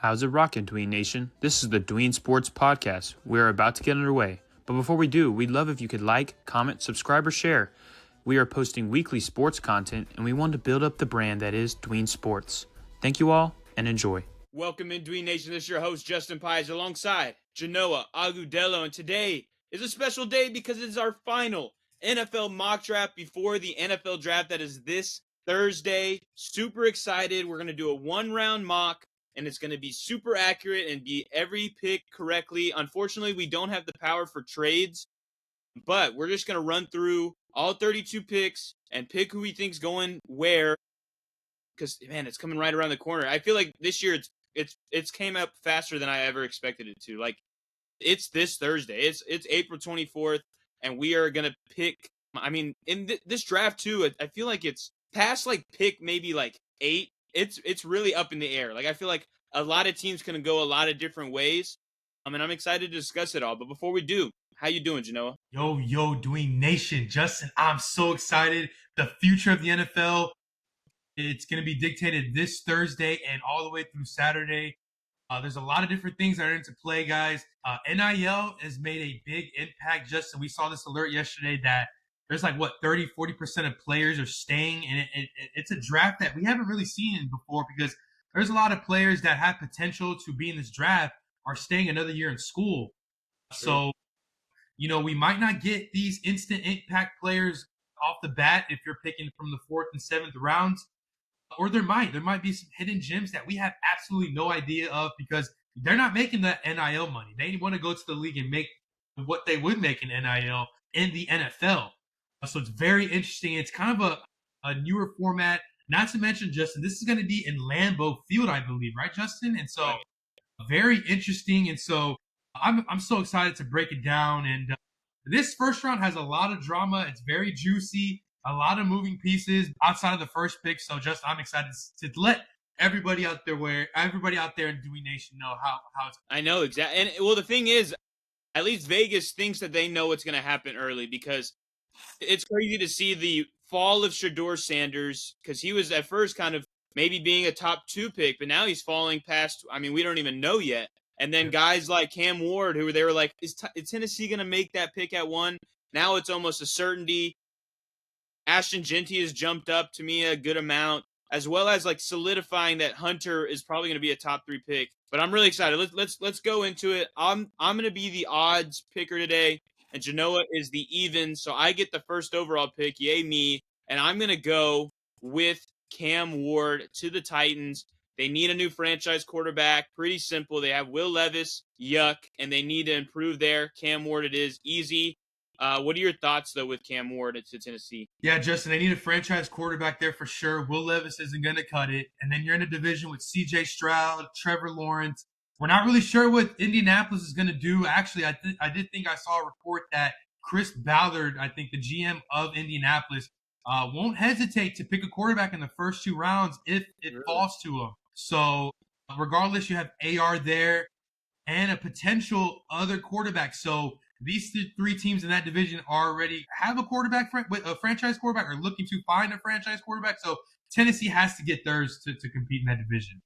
How's it rockin', Dween Nation? This is the Dween Sports Podcast. We're about to get underway. But before we do, we'd love if you could like, comment, subscribe, or share. We are posting weekly sports content, and we want to build up the brand that is Dween Sports. Thank you all, and enjoy. Welcome in, Dween Nation. This is your host, Justin Pies, alongside Genoa Agudelo. And today is a special day because it's our final NFL mock draft before the NFL draft that is this Thursday. Super excited. We're going to do a one-round mock, and it's going to be super accurate and be every pick correctly. Unfortunately, we don't have the power for trades, but we're just going to run through all 32 picks and pick who we think's going where, because, man, it's coming right around the corner. I feel like this year it's came up faster than I ever expected it to. Like, it's this Thursday. It's April 24th, and we are going to pick. I mean, in this draft, too, I feel like it's past, like, pick maybe, like, 8. It's really up in the air. Like, I feel like a lot of teams can go a lot of different ways. And I'm excited to discuss it all. But before we do, how you doing, Genoa? Yo, Dween Nation. Justin, I'm so excited. The future of the NFL, it's going to be dictated this Thursday and all the way through Saturday. There's a lot of different things that are into play, guys. NIL has made a big impact. Justin, we saw this alert yesterday that there's like, 30-40% of players are staying. And it's a draft that we haven't really seen before because there's a lot of players that have potential to be in this draft are staying another year in school. So, we might not get these instant impact players off the bat if you're picking from the 4th and 7th rounds. Or there might be some hidden gems that we have absolutely no idea of because they're not making the NIL money. They want to go to the league and make what they would make in NIL in the NFL. So it's very interesting. It's kind of a newer format. Not to mention, Justin, this is going to be in Lambeau Field, I believe, right, Justin? And so very interesting. And so I'm so excited to break it down. And this first round has a lot of drama. It's very juicy. A lot of moving pieces outside of the first pick. So just I'm excited to let everybody out there in Dewey Nation know how it's. I know exactly. And well, the thing is, at least Vegas thinks that they know what's going to happen early because it's crazy to see the fall of SHEDEUR Sanders because he was at first kind of maybe being a top 2 pick, but now he's falling past. I mean, we don't even know yet. And then guys like Cam Ward, who they were like, is Tennessee going to make that pick at 1? Now it's almost a certainty. Ashton Genty has jumped up to me a good amount, as well as like solidifying that Hunter is probably going to be a top 3 pick. But I'm really excited. Let's go into it. I'm going to be the odds picker today, and Genoa is the even. So I get the first overall pick. Yay me! And I'm going to go with Cam Ward to the Titans. They need a new franchise quarterback. Pretty simple. They have Will Levis, yuck, and they need to improve there. Cam Ward, it is easy. What are your thoughts, though, with Cam Ward to Tennessee? Yeah, Justin, they need a franchise quarterback there for sure. Will Levis isn't going to cut it. And then you're in a division with C.J. Stroud, Trevor Lawrence. We're not really sure what Indianapolis is going to do. Actually, I did think I saw a report that Chris Ballard, I think the GM of Indianapolis, won't hesitate to pick a quarterback in the first 2 rounds if it falls to him. So regardless, you have AR there and a potential other quarterback. So these 3 teams in that division already have a quarterback, a franchise quarterback, or looking to find a franchise quarterback. So Tennessee has to get theirs to compete in that division.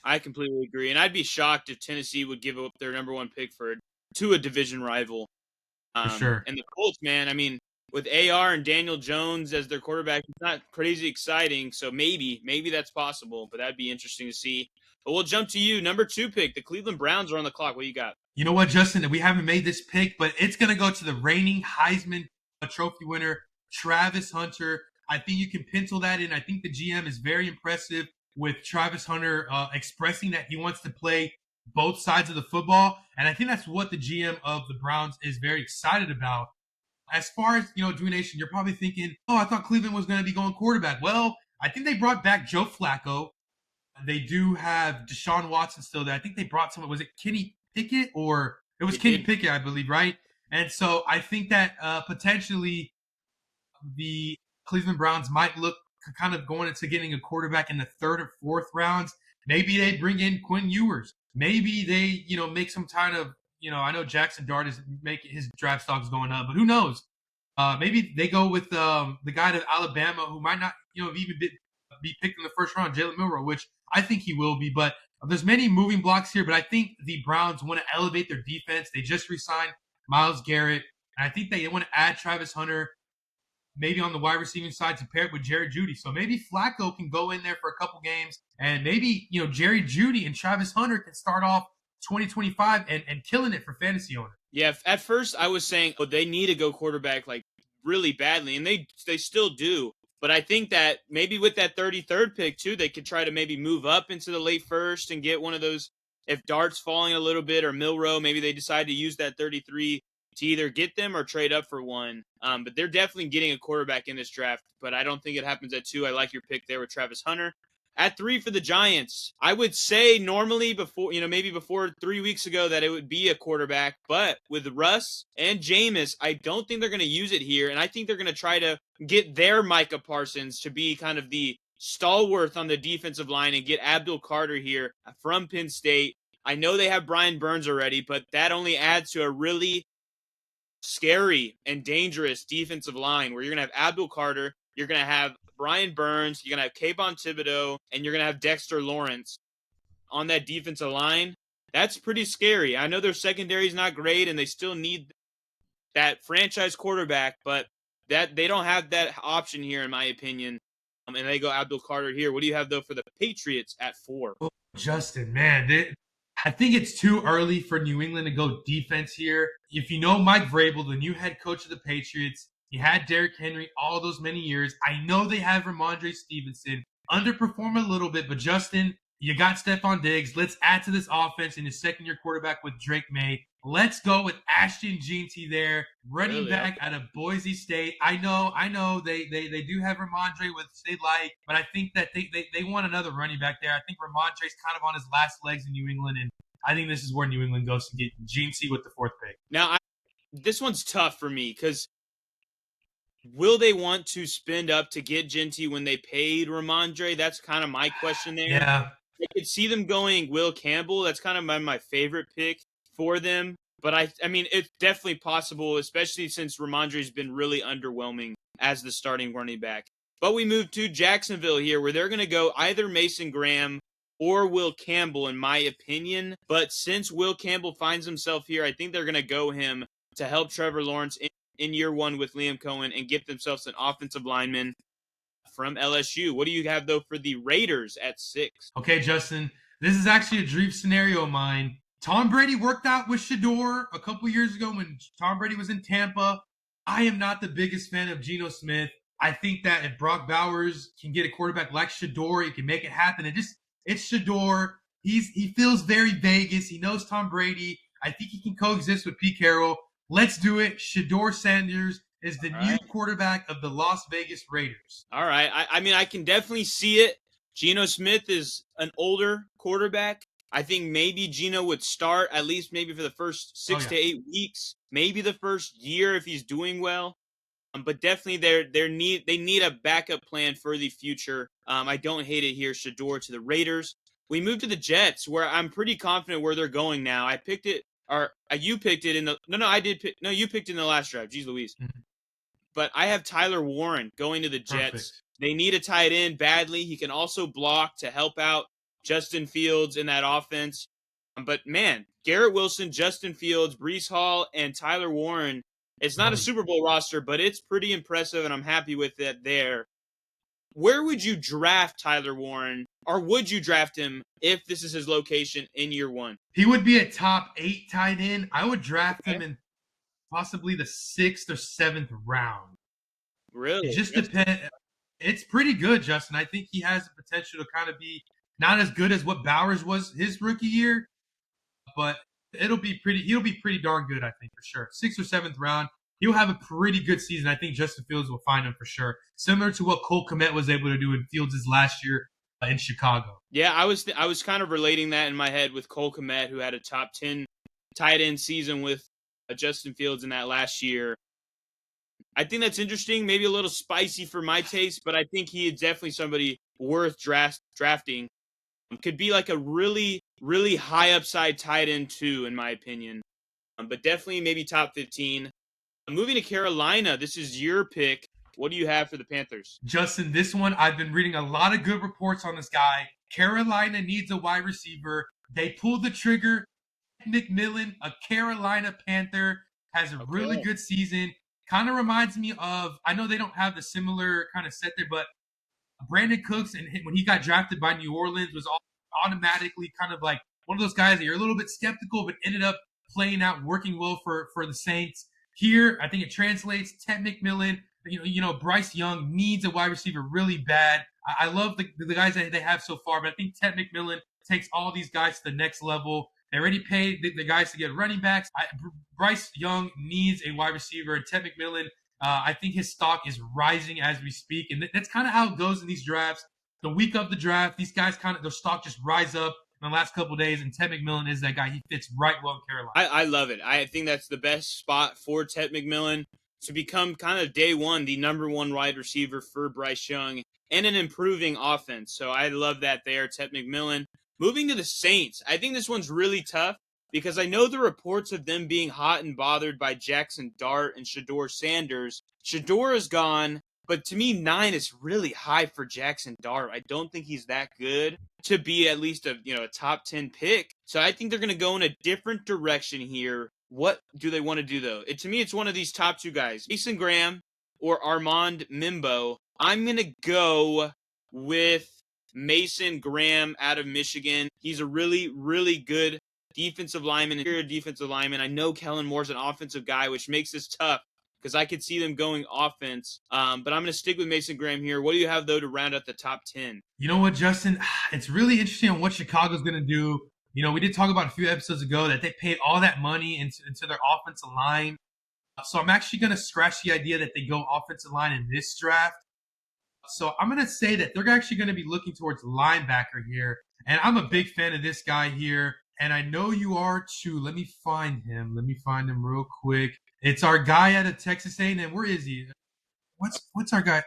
I completely agree. And I'd be shocked if Tennessee would give up their number 1 pick to a division rival. For sure. And the Colts, man, I mean, with AR and Daniel Jones as their quarterback, it's not crazy exciting. So maybe that's possible, but that'd be interesting to see. But we'll jump to you. Number 2 pick. The Cleveland Browns are on the clock. What you got? You know what, Justin? We haven't made this pick, but it's going to go to the reigning Heisman Trophy winner, Travis Hunter. I think you can pencil that in. I think the GM is very impressive with Travis Hunter expressing that he wants to play both sides of the football. And I think that's what the GM of the Browns is very excited about. As far as, Dewey Nation, you're probably thinking, I thought Cleveland was going to be going quarterback. Well, I think they brought back Joe Flacco. They do have Deshaun Watson still there. I think they brought someone. Was it Kenny Pickett or it was Kenny Pickett, I believe, right? And so I think that potentially the Cleveland Browns might look kind of going into getting a quarterback in the 3rd or 4th rounds. Maybe they bring in Quinn Ewers. Maybe they, make some kind of, I know Jackson Dart is making his draft stock's going up, but who knows? Maybe they go with the guy to Alabama who might not, even be picked in the first round, Jalen MILROE, which I think he will be. But There's many moving blocks here, but I think the Browns want to elevate their defense. They just re-signed Myles Garrett, and I think they want to add Travis Hunter, maybe on the wide receiving side to pair it with Jerry Jeudy. So maybe Flacco can go in there for a couple games, and maybe Jerry Jeudy and Travis Hunter can start off 2025 and killing it for fantasy owners. Yeah, at first I was saying, oh, they need to go quarterback like really badly, and they still do. But I think that maybe with that 33rd pick too, they could try to maybe move up into the late first and get one of those. If Dart's falling a little bit or MILROE, maybe they decide to use that 33 to either get them or trade up for one. But they're definitely getting a quarterback in this draft. But I don't think it happens at 2. I like your pick there with Travis Hunter. At 3 for the Giants, I would say normally before, maybe before 3 weeks ago that it would be a quarterback. But with Russ and Jameis, I don't think they're going to use it here. And I think they're going to try to get their Micah Parsons to be kind of the stalwart on the defensive line and get Abdul Carter here from Penn State. I know they have Brian Burns already, but that only adds to a really scary and dangerous defensive line where you're going to have Abdul Carter, you're going to have Brian Burns, you're going to have Kayvon Thibodeau, and you're going to have Dexter Lawrence on that defensive line. That's pretty scary. I know their secondary is not great, and they still need that franchise quarterback, but that they don't have that option here, in my opinion. And they go Abdul Carter here. What do you have, though, for the Patriots at 4? Oh, Justin, man, I think it's too early for New England to go defense here. If you know Mike Vrabel, the new head coach of the Patriots, he had Derrick Henry all those many years. I know they have Ramondre Stevenson. Underperform a little bit, but Justin, you got Stephon Diggs. Let's add to this offense in his second-year quarterback with Drake May. Let's go with Ashton Jeanty there, running back out of Boise State. I know they do have Ramondre, which they like, but I think that they want another running back there. I think Ramondre's kind of on his last legs in New England, and I think this is where New England goes to get Jeanty with the 4th pick. Now, this one's tough for me because will they want to spend up to get Jeanty when they paid Ramondre? That's kind of my question there. Yeah. I could see them going Will Campbell. That's kind of my favorite pick for them. But I mean, it's definitely possible, especially since Ramondre's been really underwhelming as the starting running back. But we move to Jacksonville here, where they're going to go either Mason Graham or Will Campbell, in my opinion. But since Will Campbell finds himself here, I think they're going to go him to help Trevor Lawrence in year 1 with Liam Cohen and get themselves an offensive lineman from LSU. What do you have, though, for the Raiders at 6? Okay, Justin, this is actually a dream scenario of mine. Tom Brady worked out with SHEDEUR a couple years ago when Tom Brady was in Tampa. I am not the biggest fan of Geno Smith. I think that if Brock Bowers can get a quarterback like SHEDEUR, he can make it happen. It's SHEDEUR. He feels very Vegas. He knows Tom Brady. I think he can coexist with Pete Carroll. Let's do it. SHEDEUR Sanders is the new quarterback of the Las Vegas Raiders. All right. I mean, I can definitely see it. Geno Smith is an older quarterback. I think maybe Geno would start at least maybe for the first 6 to 8 weeks, maybe the first year if he's doing well. But definitely they need a backup plan for the future. I don't hate it here. SHEDEUR to the Raiders. We move to the Jets, where I'm pretty confident where they're going now. I picked it, or you picked it in the you picked it in the last drive. Jeez Louise. Mm-hmm. But I have Tyler Warren going to the Jets. Perfect. They need a tight end badly. He can also block to help out Justin Fields in that offense. But, man, Garrett Wilson, Justin Fields, Breece Hall, and Tyler Warren, it's not a Super Bowl roster, but it's pretty impressive, and I'm happy with it there. Where would you draft Tyler Warren, or would you draft him if this is his location in year 1? He would be a top 8 tight end. I would draft him in possibly the 6th or 7th round. Really? It just depends. It's pretty good, Justin. I think he has the potential to kind of be not as good as what Bowers was his rookie year, but he'll be pretty darn good, I think, for sure. 6th or 7th round. He'll have a pretty good season. I think Justin Fields will find him for sure. Similar to what Cole Kmet was able to do in Fields' last year in Chicago. Yeah, I was kind of relating that in my head with Cole Kmet, who had a top 10 tight end season with Justin Fields in that last year. I think that's interesting, maybe a little spicy for my taste, but I think he is definitely somebody worth drafting. Could be like a really, really high upside tight end too, in my opinion. But definitely maybe top 15. Moving to Carolina, this is your pick. What do you have for the Panthers? Justin, this one, I've been reading a lot of good reports on this guy. Carolina needs a wide receiver. They pulled the trigger. McMillan, a Carolina Panther, has a really good season. Kind of reminds me of, I know they don't have the similar kind of set there, but Brandon Cooks, and when he got drafted by New Orleans, was automatically kind of like one of those guys that you're a little bit skeptical, but ended up playing out, working well for the Saints. Here, I think it translates. TET McMillan, Bryce Young needs a wide receiver really bad. I love the guys that they have so far, but I think TET McMillan takes all these guys to the next level. They already paid the guys to get running backs. Bryce Young needs a wide receiver, and TET McMillan, I think his stock is rising as we speak, and that's kind of how it goes in these drafts. The week of the draft, these guys their stock just rise up in the last couple of days, and TET McMillan is that guy. He fits right well in Carolina. I love it. I think that's the best spot for TET McMillan to become kind of day one, the number one wide receiver for Bryce Young and an improving offense. So I love that there, TET McMillan. Moving to the Saints, I think this one's really tough because I know the reports of them being hot and bothered by Jackson Dart and SHEDEUR Sanders. SHEDEUR is gone, but to me, 9 is really high for Jackson Dart. I don't think he's that good to be at least a top 10 pick. So I think they're going to go in a different direction here. What do they want to do, though? To me, it's one of these top two guys, Mason Graham or Armand Mimbo. I'm going to go with Mason Graham out of Michigan. He's a really, really good defensive lineman, interior defensive lineman. I know Kellen Moore's an offensive guy, which makes this tough because I could see them going offense. But I'm going to stick with Mason Graham here. What do you have, though, to round out the top 10? You know what, Justin? It's really interesting on what Chicago's going to do. We did talk about a few episodes ago that they paid all that money into their offensive line. So I'm actually going to scratch the idea that they go offensive line in this draft. So I'm going to say that they're actually going to be looking towards linebacker here. And I'm a big fan of this guy here. And I know you are too. Let me find him real quick. It's our guy out of Texas A&M. Where is he? What's our guy?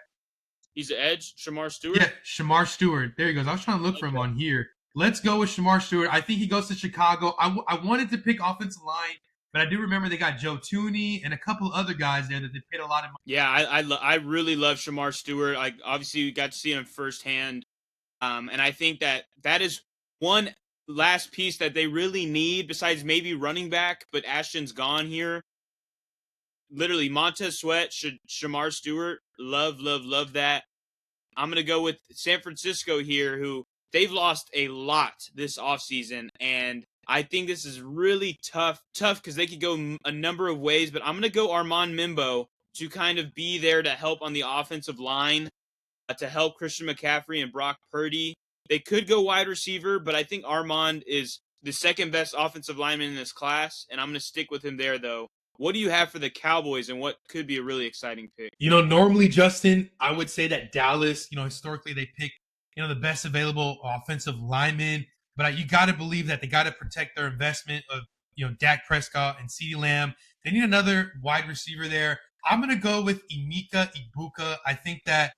He's the edge, Shamar Stewart? Yeah, Shamar Stewart. There he goes. I was trying to look for him on here. Let's go with Shamar Stewart. I think he goes to Chicago. I wanted to pick offensive line, but I do remember they got Joe Tooney and a couple other guys there that they paid a lot of money. Yeah, I really love Shamar Stewart. Obviously, we got to see him firsthand. And I think that is one last piece that they really need besides maybe running back, but Ashton's gone here. Literally, Montez Sweat, Shamar Stewart. Love that. I'm going to go with San Francisco here, who they've lost a lot this offseason, and I think this is really tough because they could go a number of ways, but I'm going to go Armand Mimbo to kind of be there to help on the offensive line, to help Christian McCaffrey and Brock Purdy. They could go wide receiver, but I think Armand is the second best offensive lineman in this class, and I'm going to stick with him there, though. What do you have for the Cowboys and what could be a really exciting pick? Normally, Justin, I would say that Dallas, historically they pick, the best available offensive lineman. But you got to believe that they got to protect their investment of, Dak Prescott and CeeDee Lamb. They need another wide receiver there. I'm going to go with Emeka Egbuka. I think that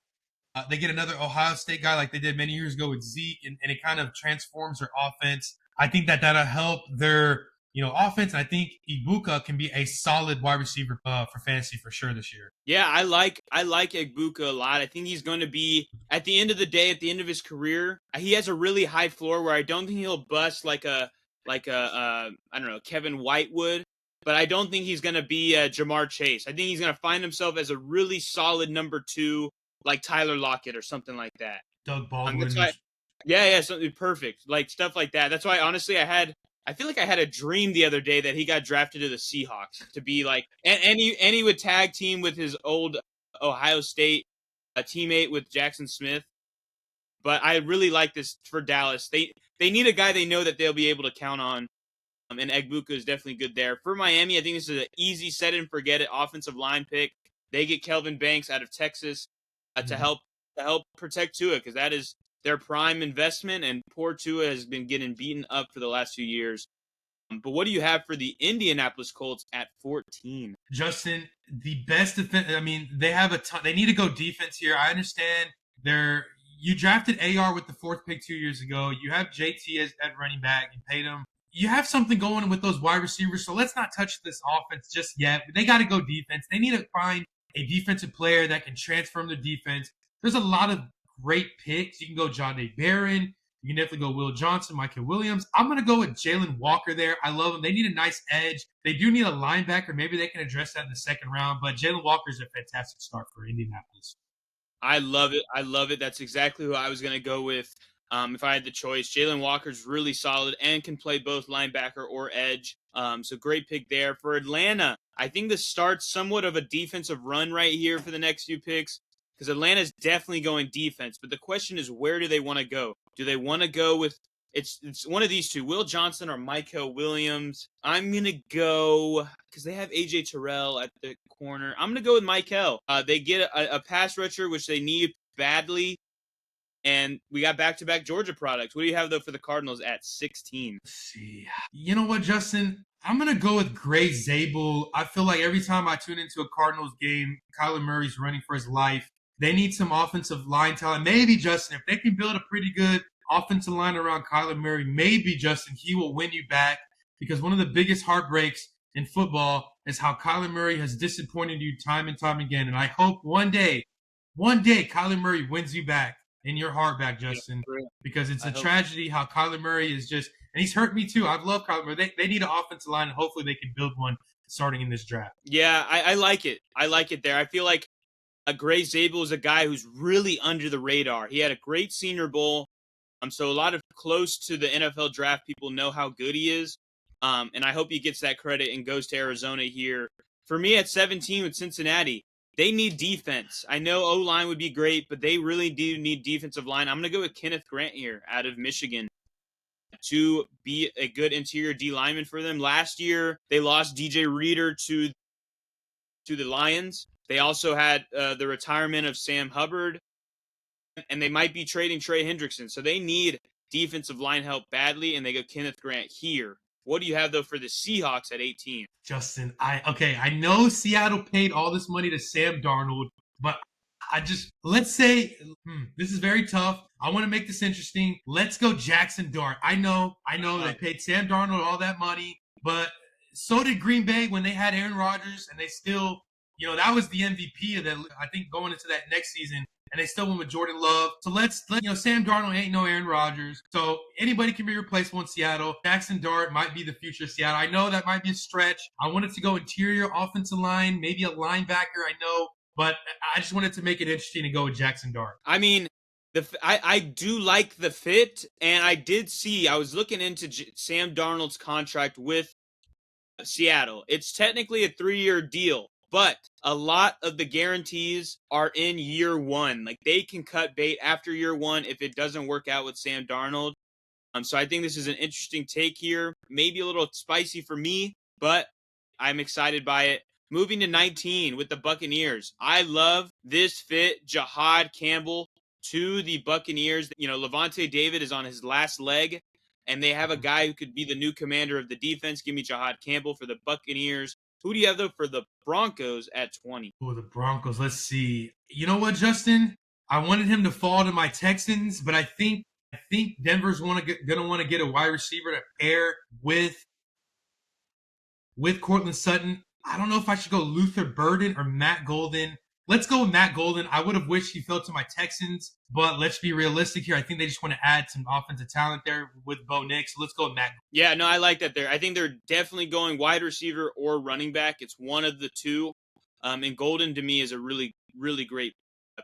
they get another Ohio State guy like they did many years ago with Zeke, and it kind of transforms their offense. I think that that'll help their offense. And I think Egbuka can be a solid wide receiver for fantasy for sure this year. Yeah, I like Egbuka a lot. I think he's going to be, at the end of the day, at the end of his career, he has a really high floor where I don't think he'll bust like a I don't know, Kevin White would, but I don't think he's going to be Jamar Chase. I think he's going to find himself as a really solid number 2, like Tyler Lockett or something like that. Doug Baldwin. Yeah, something perfect, like stuff like that. That's why, honestly, I feel like I had a dream the other day that he got drafted to the Seahawks to be like, and he would tag team with his old Ohio State teammate with Jackson Smith. But I really like this for Dallas. They need a guy they know that they'll be able to count on. And Egbuka is definitely good there. For Miami, I think this is an easy set and forget it offensive line pick. They get Kelvin Banks out of Texas to help protect Tua, because that is their prime investment, and poor Tua has been getting beaten up for the last few years. But what do you have for the Indianapolis Colts at 14? Justin, the best defense. I mean, they have a ton. They need to go defense here. I understand you drafted AR with the 4th pick 2 years ago. You have JT at running back. You paid him. You have something going with those wide receivers. So let's not touch this offense just yet. They got to go defense. They need to find a defensive player that can transform the defense. There's a lot of great picks. You can go John A. Barron. You can definitely go Will Johnson, Michael Williams. I'm going to go with Jalen Walker there. I love him. They need a nice edge. They do need a linebacker. Maybe they can address that in the second round. But Jalen Walker is a fantastic start for Indianapolis. I love it. I love it. That's exactly who I was going to go with if I had the choice. Jalen Walker's really solid and can play both linebacker or edge. So great pick there. For Atlanta, I think this starts somewhat of a defensive run right here for the next few picks because Atlanta's definitely going defense. But the question is, where do they want to go? Do they want to go with it's one of these two, Will Johnson or Michael Williams? I'm going to go because they have A.J. Terrell at the corner. I'm going to go with Michael. They get a pass rusher, which they need badly. And we got back-to-back Georgia products. What do you have, though, for the Cardinals at 16? Let's see. You know what, Justin? I'm going to go with Gray Zabel. I feel like every time I tune into a Cardinals game, Kyler Murray's running for his life. They need some offensive line talent. Maybe, Justin, if they can build a pretty good offensive line around Kyler Murray, maybe, Justin, he will win you back. Because one of the biggest heartbreaks in football is how Kyler Murray has disappointed you time and time again. And I hope one day, Kyler Murray wins you back. In your heart back, Justin, because it's a tragedy how Kyler Murray is just, and he's hurt me too. I've loved Kyler Murray. They need an offensive line, and hopefully they can build one starting in this draft. Yeah, I like it. I like it there. I feel like Gray Zabel is a guy who's really under the radar. He had a great Senior Bowl, so a lot of close to the NFL draft people know how good he is, and I hope he gets that credit and goes to Arizona here. For me, at 17 with Cincinnati, they need defense. I know O-line would be great, but they really do need defensive line. I'm going to go with Kenneth Grant here out of Michigan to be a good interior D lineman for them. Last year, they lost DJ Reader to the Lions. They also had the retirement of Sam Hubbard, and they might be trading Trey Hendrickson. So they need defensive line help badly, and they go Kenneth Grant here. What do you have, though, for the Seahawks at 18? Justin, I know Seattle paid all this money to Sam Darnold, but let's say, this is very tough. I want to make this interesting. Let's go Jackson Dart. I know they paid Sam Darnold all that money, but so did Green Bay when they had Aaron Rodgers, and they still, that was the MVP of that, I think, going into that next season. And they still went with Jordan Love. So let's Sam Darnold ain't no Aaron Rodgers. So anybody can be replaceable in Seattle. Jackson Dart might be the future of Seattle. I know that might be a stretch. I wanted to go interior offensive line, maybe a linebacker, I know. But I just wanted to make it interesting and go with Jackson Dart. I mean, I do like the fit. And I was looking into Sam Darnold's contract with Seattle. It's technically a 3-year deal. But a lot of the guarantees are in year one. Like, they can cut bait after year one if it doesn't work out with Sam Darnold. So I think this is an interesting take here. Maybe a little spicy for me, but I'm excited by it. Moving to 19 with the Buccaneers. I love this fit. Jahad Campbell to the Buccaneers. Levante David is on his last leg, and they have a guy who could be the new commander of the defense. Give me Jahad Campbell for the Buccaneers. Who do you have, though, for the Broncos at 20? Oh, the Broncos. Let's see. You know what, Justin? I wanted him to fall to my Texans, but I think Denver's going to want to get a wide receiver to pair with Courtland Sutton. I don't know if I should go Luther Burden or Matt Golden. Let's go with Matt Golden. I would have wished he fell to my Texans, but let's be realistic here. I think they just want to add some offensive talent there with Bo Nix. So let's go with Matt. Yeah, no, I like that there. I think they're definitely going wide receiver or running back. It's one of the two. And Golden, to me, is a really, really great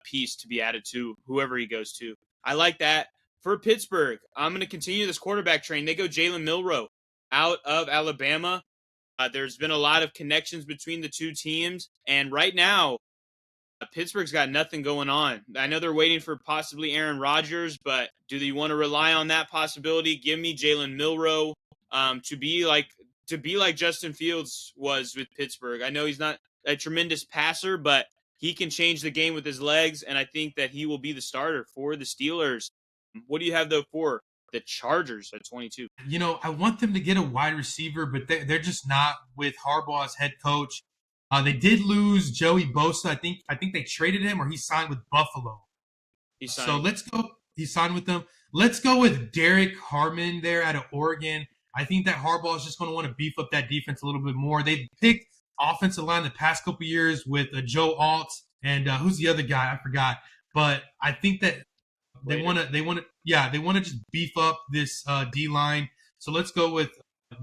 piece to be added to whoever he goes to. I like that. For Pittsburgh, I'm going to continue this quarterback train. They go Jalen Milroe out of Alabama. There's been a lot of connections between the two teams. And right now, Pittsburgh's got nothing going on. I know they're waiting for possibly Aaron Rodgers, but do they want to rely on that possibility? Give me Jalen Milroe to be like Justin Fields was with Pittsburgh. I know he's not a tremendous passer, but he can change the game with his legs, and I think that he will be the starter for the Steelers. What do you have, though, for the Chargers at 22? I want them to get a wide receiver, but they're just not with Harbaugh as head coach. They did lose Joey Bosa. I think they traded him, or he signed with Buffalo. He signed with them. Let's go with Derek Harmon there out of Oregon. I think that Harbaugh is just going to want to beef up that defense a little bit more. They've picked offensive line the past couple years with Joe Alt and who's the other guy? I forgot. But I think that they want to just beef up this D line. So let's go with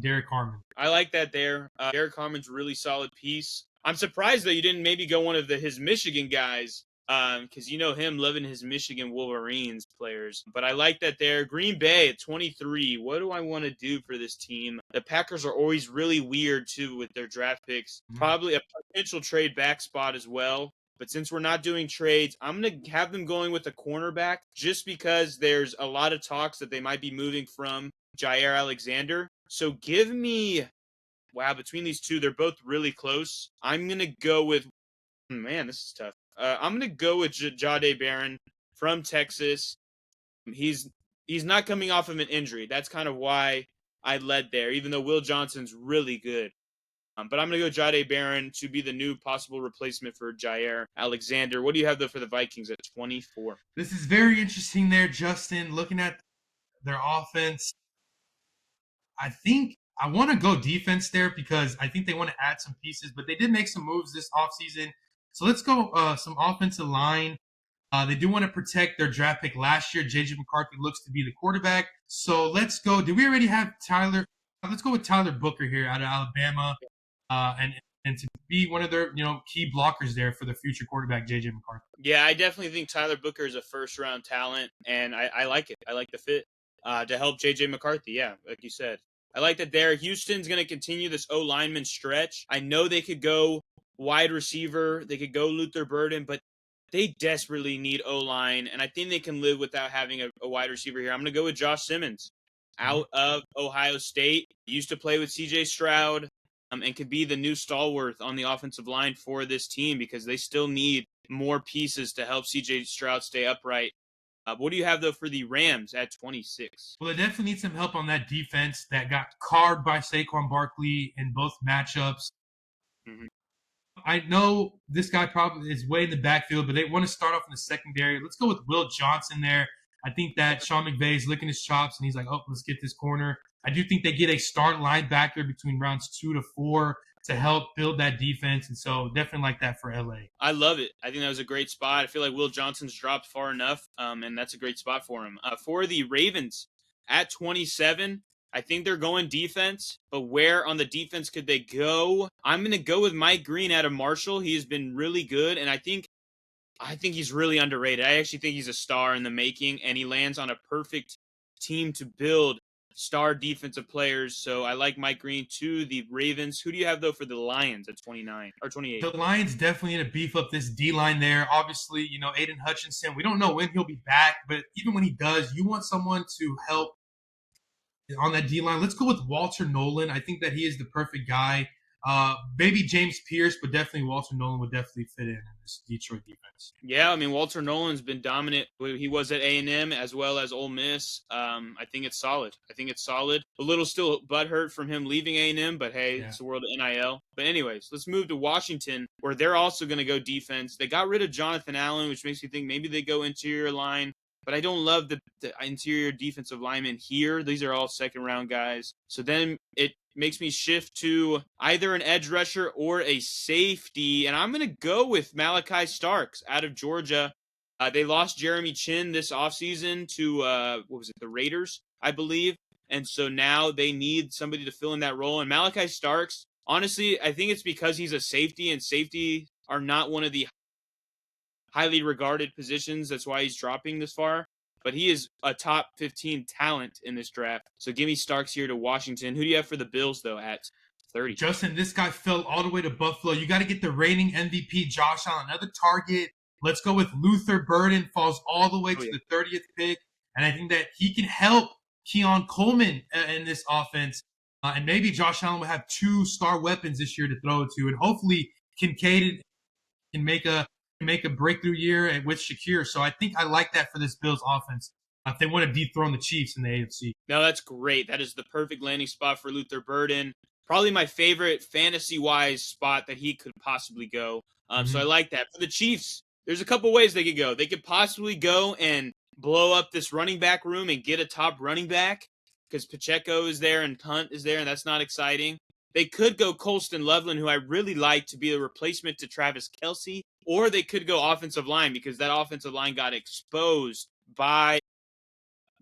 Derek Harmon. I like that there. Derek Harmon's a really solid piece. I'm surprised that you didn't maybe go one of his Michigan guys, because you know him loving his Michigan Wolverines players. But I like that there. Green Bay at 23. What do I want to do for this team? The Packers are always really weird, too, with their draft picks. Probably a potential trade back spot as well. But since we're not doing trades, I'm going to have them going with a cornerback just because there's a lot of talks that they might be moving from Jair Alexander. So give me, wow, between these two, they're both really close. I'm going to go with, man, this is tough. I'm going to go with Jahdae Barron from Texas. He's not coming off of an injury. That's kind of why I led there, even though Will Johnson's really good. But I'm going to go Jahdae Barron to be the new possible replacement for Jair Alexander. What do you have, though, for the Vikings at 24? This is very interesting there, Justin. Looking at their offense, I think I want to go defense there because I think they want to add some pieces, but they did make some moves this offseason. So let's go some offensive line. They do want to protect their draft pick last year. J.J. McCarthy looks to be the quarterback. So let's go. Did we already have Tyler? Let's go with Tyler Booker here out of Alabama, and to be one of their key blockers there for the future quarterback, J.J. McCarthy. Yeah, I definitely think Tyler Booker is a first-round talent, and I like it. I like the fit to help J.J. McCarthy, yeah, like you said. I like that there. Houston's going to continue this O-lineman stretch. I know they could go wide receiver. They could go Luther Burden, but they desperately need O-line, and I think they can live without having a wide receiver here. I'm going to go with Josh Simmons out of Ohio State. He used to play with C.J. Stroud and could be the new stalwart on the offensive line for this team because they still need more pieces to help C.J. Stroud stay upright. What do you have, though, for the Rams at 26? Well, they definitely need some help on that defense that got carved by Saquon Barkley in both matchups. Mm-hmm. I know this guy probably is way in the backfield, but they want to start off in the secondary. Let's go with Will Johnson there. I think that Sean McVay is licking his chops, and he's like, oh, let's get this corner. I do think they get a start linebacker between rounds 2 to 4 to help build that defense, and so definitely like that for LA. I love it. I think that was a great spot. I feel like Will Johnson's dropped far enough, and that's a great spot for him. For the Ravens at 27, I think they're going defense, but where on the defense could they go? I'm going to go with Mike Green out of Marshall. He has been really good, and I think he's really underrated. I actually think he's a star in the making, and he lands on a perfect team to build star defensive players. So I like Mike Green to the Ravens. Who do you have, though, for the Lions at 29 or 28? The Lions definitely need to beef up this D-line there. Obviously, Aiden Hutchinson, we don't know when he'll be back, but even when he does, you want someone to help on that D-line. Let's go with Walter Nolan. I think that he is the perfect guy. Maybe James Pierce, but definitely Walter Nolan would definitely fit in this Detroit defense. Yeah, I mean, Walter Nolan's been dominant. He was at A&M as well as Ole Miss. I think it's solid. A little still butthurt from him leaving A&M, but hey, It's the world of NIL. But anyways, let's move to Washington, where they're also going to go defense. They got rid of Jonathan Allen, which makes me think maybe they go interior line. But I don't love the interior defensive linemen here. These are all second-round guys. So then it makes me shift to either an edge rusher or a safety. And I'm going to go with Malachi Starks out of Georgia. They lost Jeremy Chin this offseason to, the Raiders, I believe. And so now they need somebody to fill in that role. And Malachi Starks, honestly, I think it's because he's a safety, and safety are not one of the highly regarded positions. That's why he's dropping this far. But he is a top 15 talent in this draft. So give me Starks here to Washington. Who do you have for the Bills, though, at 30? Justin, this guy fell all the way to Buffalo. You got to get the reigning MVP, Josh Allen, another target. Let's go with Luther Burden, falls all the way to the 30th pick. And I think that he can help Keon Coleman in this offense. And maybe Josh Allen will have 2 star weapons this year to throw to. And hopefully Kincaid can make a breakthrough year with Shakir. So I think I like that for this Bills offense if they want to dethrone the Chiefs in the AFC. No, that's great. That is the perfect landing spot for Luther Burden. Probably my favorite fantasy-wise spot that he could possibly go. So I like that. For the Chiefs, there's a couple ways they could go. They could possibly go and blow up this running back room and get a top running back because Pacheco is there and Hunt is there, and that's not exciting. They could go Colston Loveland, who I really like to be a replacement to Travis Kelce, or they could go offensive line because that offensive line got exposed by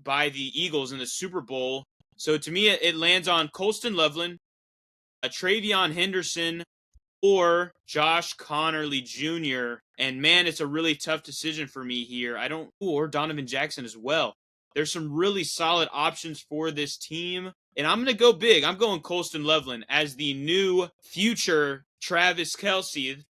the Eagles in the Super Bowl. So to me, it lands on Colston Loveland, Travion Henderson, or Josh Connerly Jr. And man, it's a really tough decision for me here. Or Donovan Jackson as well. There's some really solid options for this team. And I'm going to go big. I'm going Colston Loveland as the new future Travis Kelce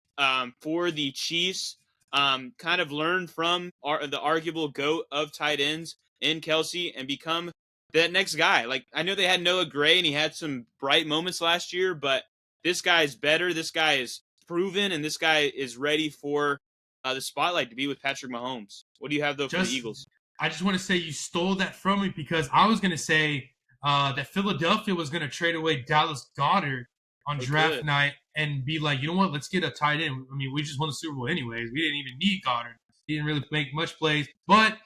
for the Chiefs. Kind of learn from the arguable GOAT of tight ends in Kelce and become that next guy. Like, I know they had Noah Gray and he had some bright moments last year, but this guy is better. This guy is proven, and this guy is ready for the spotlight to be with Patrick Mahomes. What do you have, though, for the Eagles? I just want to say you stole that from me because I was going to say that Philadelphia was going to trade away Dallas Goedert on draft night and be like, you know what, let's get a tight end. I mean, we just won the Super Bowl anyways. We didn't even need Goddard. He didn't really make much plays. But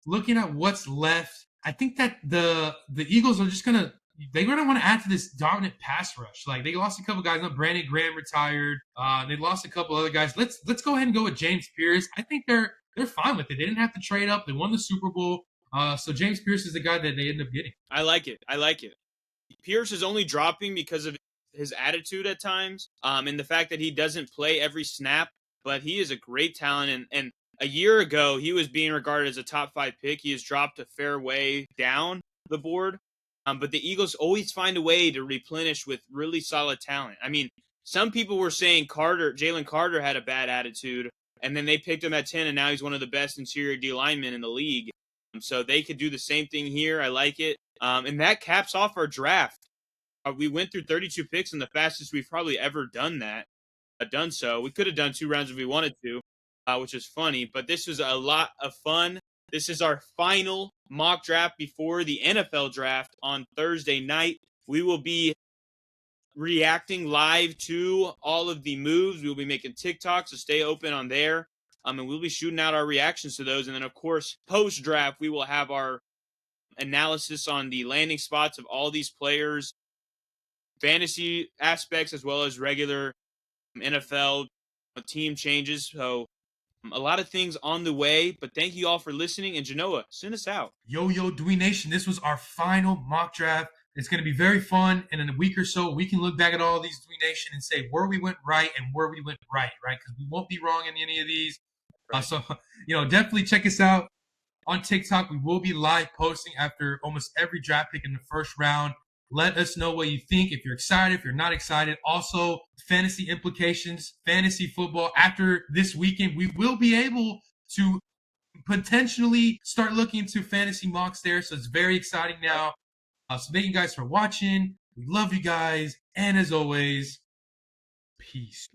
looking at what's left, I think that the Eagles are just going to – they're going to want to add to this dominant pass rush. Like, they lost a couple guys. Brandon Graham retired. They lost a couple other guys. Let's go ahead and go with James Pierce. I think they're fine with it. They didn't have to trade up. They won the Super Bowl. So James Pierce is the guy that they end up getting. I like it. Pierce is only dropping because of his attitude at times, and the fact that he doesn't play every snap. But he is a great talent, and a year ago he was being regarded as a top 5 pick. He has dropped a fair way down the board. But the Eagles always find a way to replenish with really solid talent. I mean, some people were saying Jalen Carter had a bad attitude, and then they picked him at 10, and now he's one of the best interior D linemen in the league. So they could do the same thing here. I like it. And that caps off our draft. We went through 32 picks, and the fastest we've probably ever done so. We could have done 2 rounds if we wanted to, which is funny. But this was a lot of fun. This is our final mock draft before the NFL draft on Thursday night. We will be reacting live to all of the moves. We'll be making TikToks, so stay open on there. And we'll be shooting out our reactions to those. And then, of course, post-draft, we will have our analysis on the landing spots of all these players, fantasy aspects, as well as regular NFL team changes. So a lot of things on the way, but thank you all for listening. And Genoa, send us out. Yo, Dwayne Nation, this was our final mock draft. It's going to be very fun. And in a week or so, we can look back at all these Dwayne Nation and say where we went right and where we went right? Because we won't be wrong in any of these. Right. So, definitely check us out on TikTok. We will be live posting after almost every draft pick in the first round. Let us know what you think, if you're excited, if you're not excited. Also, fantasy implications, fantasy football. After this weekend, we will be able to potentially start looking into fantasy mocks there. So it's very exciting now. So thank you guys for watching. We love you guys. And as always, peace.